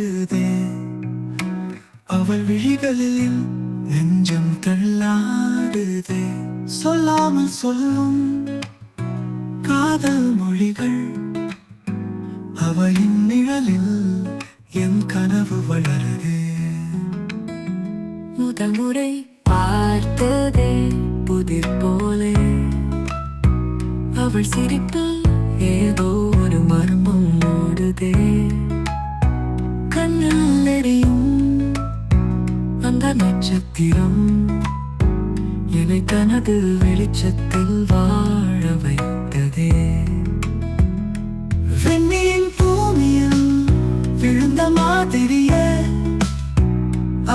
வாடுதே. அவள் விழிகளில் நெஞ்சம் தள்ளாடுதே. சொல்லாமல் சொல்லும் காதல் மொழிகள். அவளின் நிழலில் என் கனவு வளருதே. முதல் முறை பார்த்ததே புதிர் போலே. அவள் சிரிப்பில் ஏதோ ஒரு மர்மம் மூடுதே. கண்ணில் எரியும் அந்த நட்சத்திரம் என்னை தனது வெளிச்சத்தில் வாழ வைத்ததே. விண்மீன் பூமியில் விழுந்த மாதிரியே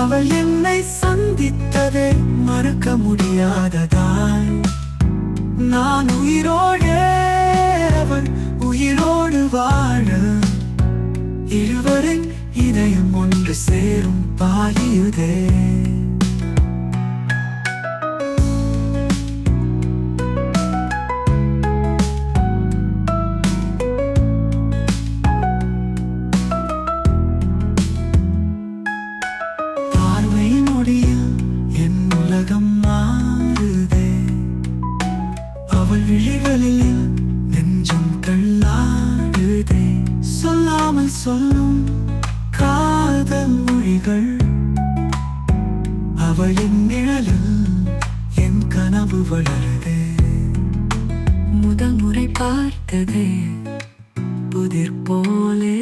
அவள் என்னை சந்தித்ததே மறக்க முடியாததாய். நான் உயிரோடு அவள் உயிரோடு வாழ இருவரின் இதயம் ஒன்று சேரும் பாயுதே. பார்வை நொடியில் என் உலகம் மாறுதே. அவள் விழிகளில் நெஞ்சம் தள்ளாடுதே. சொல்லாமல் சொல்லும் காதல் மொழிகள். அவளின் நிழலில் என் கனவு வளருதே. முதல் முறை பார்த்ததே புதிர் போலே.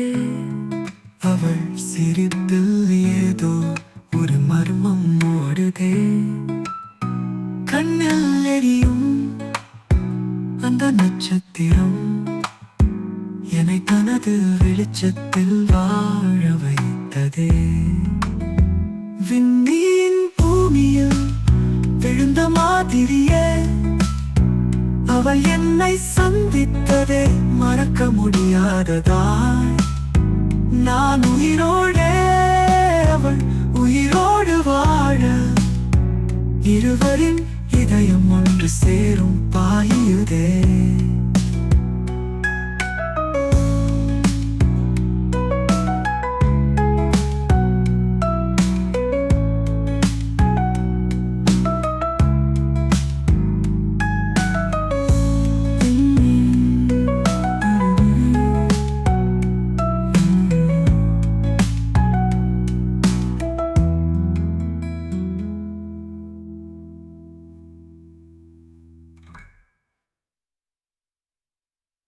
அவள் சிரிப்பில் ஏதோ ஒரு மர்மம் மூடுதே. கண்ணில் எரியும் அந்த நட்சத்திரம் என்னை தனது வெளிச்சத்தில் வாழ வைத்ததே. விண்மீன் பூமியில் விழுந்த மாதிரியே அவள் என்னை சந்தித்ததே மறக்க முடியாததாய். நான் உயிரோடு அவள் உயிரோடு வாழ இருவரின் இதயம் ஒன்று சேரும் பாயுதே.